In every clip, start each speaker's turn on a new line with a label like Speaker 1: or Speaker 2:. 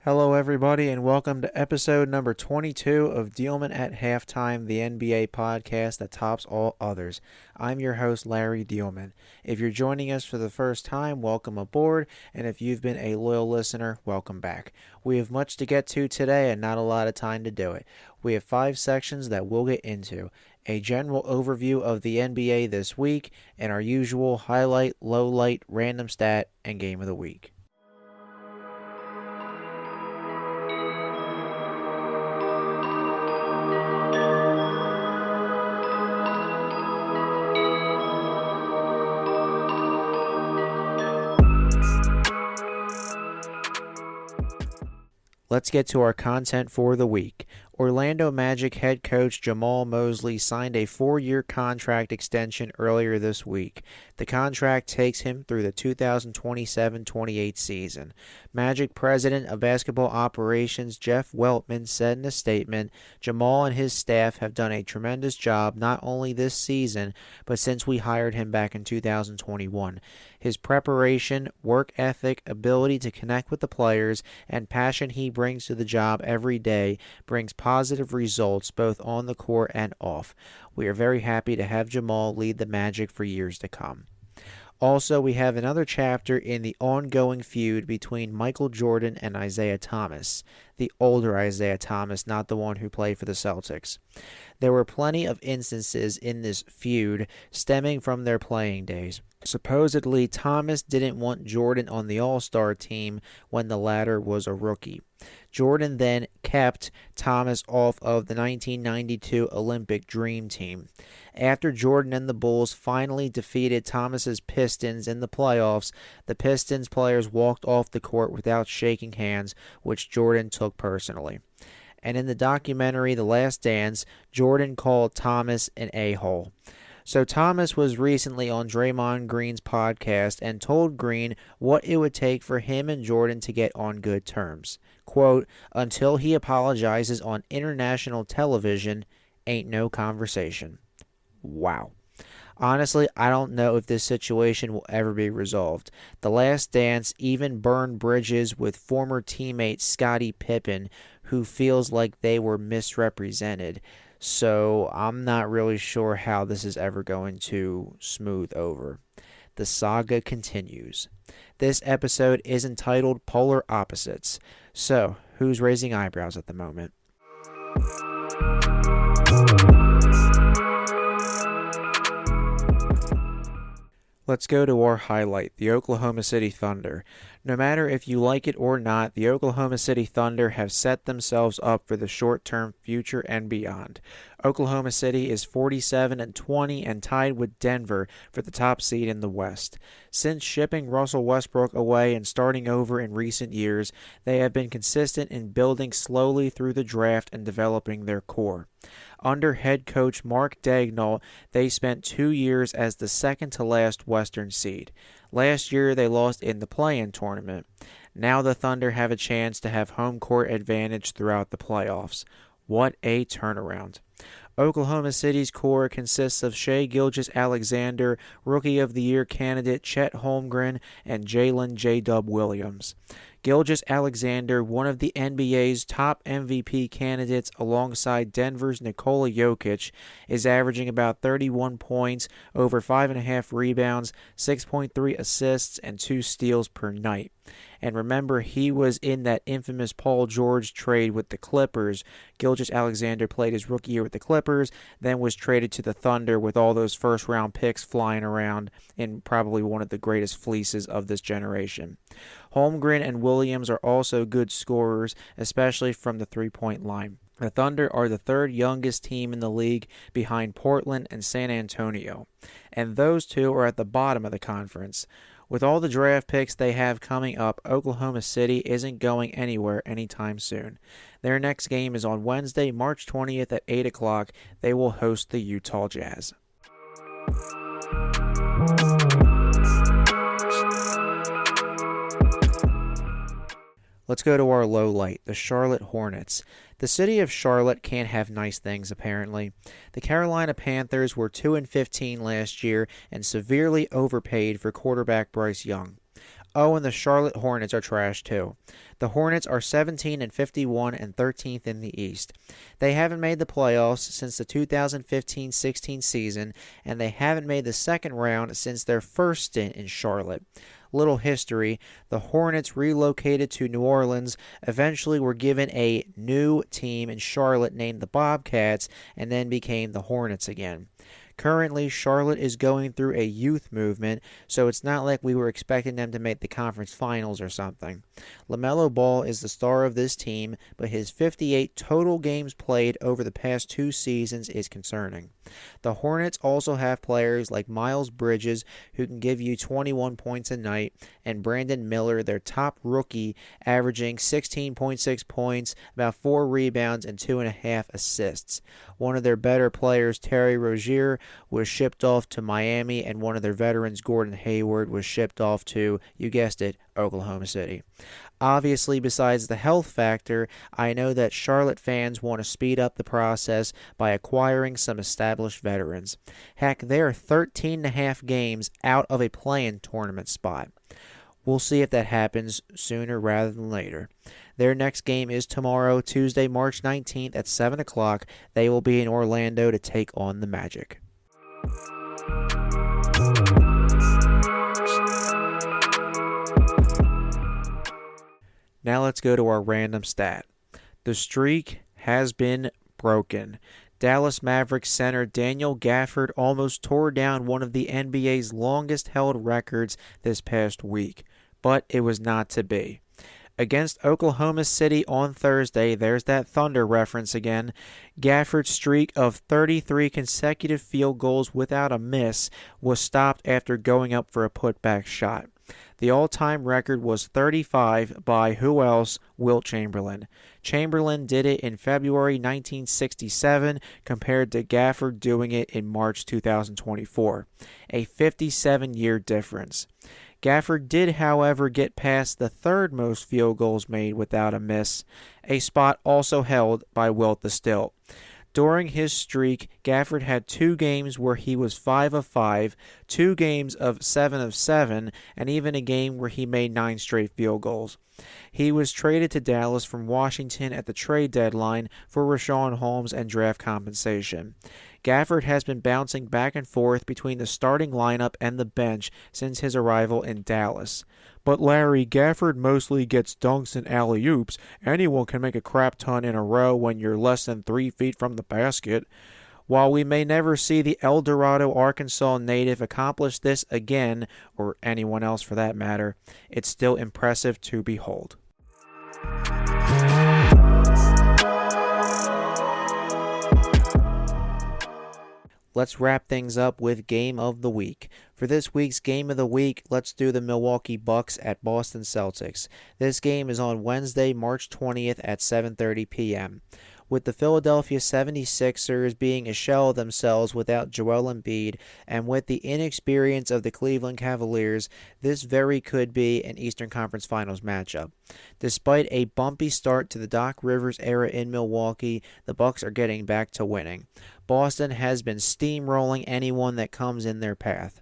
Speaker 1: Hello, everybody, and welcome to episode number 22 of Diehlman at Halftime, the NBA podcast that tops all others. I'm your host, Larry Diehlman. If you're joining us for the first time, welcome aboard, and if you've been a loyal listener, welcome back. We have much to get to today and not a lot of time to do it. We have 5 sections that we'll get into: a general overview of the NBA this week, and our usual highlight, lowlight, random stat, and game of the week. Let's get to our content for the week. Orlando Magic head coach Jamal Mosley signed a 4-year contract extension earlier this week. The contract takes him through the 2027-28 season. Magic President of Basketball Operations Jeff Weltman said in a statement, "Jamal and his staff have done a tremendous job not only this season, but since we hired him back in 2021. His preparation, work ethic, ability to connect with the players, and passion he brings to the job every day brings positive results both on the court and off. We are very happy to have Jamal lead the Magic for years to come." Also, we have another chapter in the ongoing feud between Michael Jordan and Isaiah Thomas. The older Isaiah Thomas, not the one who played for the Celtics. There were plenty of instances in this feud stemming from their playing days. Supposedly, Thomas didn't want Jordan on the All-Star team when the latter was a rookie. Jordan then kept Thomas off of the 1992 Olympic Dream Team. After Jordan and the Bulls finally defeated Thomas's Pistons in the playoffs, the Pistons players walked off the court without shaking hands, which Jordan took personally. And in the documentary The Last Dance, Jordan called Thomas an a-hole. So Thomas was recently on Draymond Green's podcast and told Green what it would take for him and Jordan to get on good terms. Quote, "Until he apologizes on international television, ain't no conversation." Wow. Honestly, I don't know if this situation will ever be resolved. The Last Dance even burned bridges with former teammate Scottie Pippen, who feels like they were misrepresented. So I'm not really sure how this is ever going to smooth over. The saga continues. This episode is entitled Polar Opposites. So, who's raising eyebrows at the moment? Let's go to our highlight, the Oklahoma City Thunder. No matter if you like it or not, the Oklahoma City Thunder have set themselves up for the short-term future and beyond. Oklahoma City is 47-20 and tied with Denver for the top seed in the West. Since shipping Russell Westbrook away and starting over in recent years, they have been consistent in building slowly through the draft and developing their core. Under head coach Mark Daigneault, they spent 2 years as the second-to-last Western seed. Last year, they lost in the play-in tournament. Now the Thunder have a chance to have home court advantage throughout the playoffs. What a turnaround. Oklahoma City's core consists of Shai Gilgeous-Alexander, Rookie of the Year candidate Chet Holmgren, and Jalen J-Dub Williams. Gilgeous-Alexander, one of the NBA's top MVP candidates alongside Denver's Nikola Jokic, is averaging about 31 points, over 5.5 rebounds, 6.3 assists, and 2 steals per night. And remember, he was in that infamous Paul George trade with the Clippers. Gilgeous-Alexander played his rookie year with the Clippers, then was traded to the Thunder with all those first-round picks flying around in probably one of the greatest fleeces of this generation. Holmgren and Williams are also good scorers, especially from the three-point line. The Thunder are the third youngest team in the league behind Portland and San Antonio, and those two are at the bottom of the conference. With all the draft picks they have coming up, Oklahoma City isn't going anywhere anytime soon. Their next game is on Wednesday, March 20th at 8 o'clock. They will host the Utah Jazz. Let's go to our low light, the Charlotte Hornets. The city of Charlotte can't have nice things, apparently. The Carolina Panthers were 2-15 last year and severely overpaid for quarterback Bryce Young. Oh, and the Charlotte Hornets are trash too. The Hornets are 17-51 and 13th in the East. They haven't made the playoffs since the 2015-16 season, and they haven't made the second round since their first stint in Charlotte. Little history, the Hornets relocated to New Orleans, eventually were given a new team in Charlotte named the Bobcats, and then became the Hornets again. Currently, Charlotte is going through a youth movement, so it's not like we were expecting them to make the conference finals or something. LaMelo Ball is the star of this team, but his 58 total games played over the past 2 seasons is concerning. The Hornets also have players like Miles Bridges, who can give you 21 points a night, and Brandon Miller, their top rookie, averaging 16.6 points, about 4 rebounds, and 2.5 assists. One of their better players, Terry Rozier, was shipped off to Miami, and one of their veterans, Gordon Hayward, was shipped off to, you guessed it, Oklahoma City. Obviously, besides the health factor, I know that Charlotte fans want to speed up the process by acquiring some established veterans. Heck, they are 13.5 games out of a play-in tournament spot. We'll see if that happens sooner rather than later. Their next game is tomorrow, Tuesday, March 19th at 7 o'clock. They will be in Orlando to take on the Magic. Now let's go to our random stat. The streak has been broken. Dallas Mavericks center Daniel Gafford almost tore down one of the NBA's longest-held records this past week, but it was not to be. Against Oklahoma City on Thursday, there's that Thunder reference again, Gafford's streak of 33 consecutive field goals without a miss was stopped after going up for a putback shot. The all-time record was 35 by who else? Wilt Chamberlain. Chamberlain did it in February 1967 compared to Gafford doing it in March 2024. A 57-year difference. Gafford did, however, get past the third most field goals made without a miss, a spot also held by Wilt the Stilt. During his streak, Gafford had 2 games where he was 5 of 5, 2 games of 7 of 7, and even a game where he made 9 straight field goals. He was traded to Dallas from Washington at the trade deadline for Richaun Holmes and draft compensation. Gafford has been bouncing back and forth between the starting lineup and the bench since his arrival in Dallas. But Larry, Gafford mostly gets dunks and alley-oops. Anyone can make a crap ton in a row when you're less than 3 feet from the basket. While we may never see the El Dorado, Arkansas native accomplish this again, or anyone else for that matter, it's still impressive to behold. Let's wrap things up with Game of the Week. For this week's Game of the Week, let's do the Milwaukee Bucks at Boston Celtics. This game is on Wednesday, March 20th at 7:30 p.m. With the Philadelphia 76ers being a shell of themselves without Joel Embiid, and with the inexperience of the Cleveland Cavaliers, this very could be an Eastern Conference Finals matchup. Despite a bumpy start to the Doc Rivers era in Milwaukee, the Bucks are getting back to winning. Boston has been steamrolling anyone that comes in their path.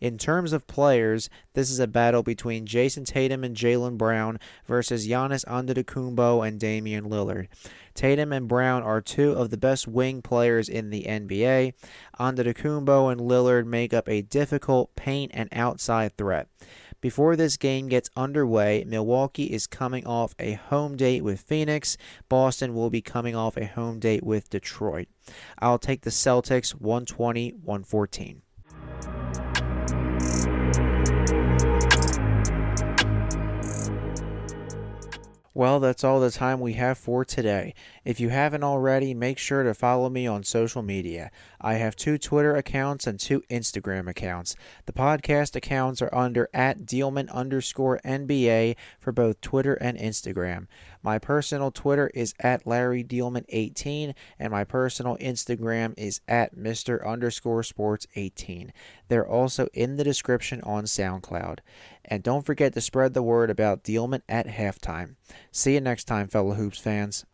Speaker 1: In terms of players, this is a battle between Jason Tatum and Jaylen Brown versus Giannis Antetokounmpo and Damian Lillard. Tatum and Brown are 2 of the best wing players in the NBA. Antetokounmpo and Lillard make up a difficult paint and outside threat. Before this game gets underway, Milwaukee is coming off a home date with Phoenix. Boston will be coming off a home date with Detroit. I'll take the Celtics 120-114. Well, that's all the time we have for today. If you haven't already, make sure to follow me on social media. I have 2 Twitter accounts and 2 Instagram accounts. The podcast accounts are under @Diehlman_NBA for both Twitter and Instagram. My personal Twitter is @LarryDiehlman18, and my personal Instagram is @Mr_sports18. They're also in the description on SoundCloud. And don't forget to spread the word about Diehlman at halftime. See you next time, fellow Hoops fans.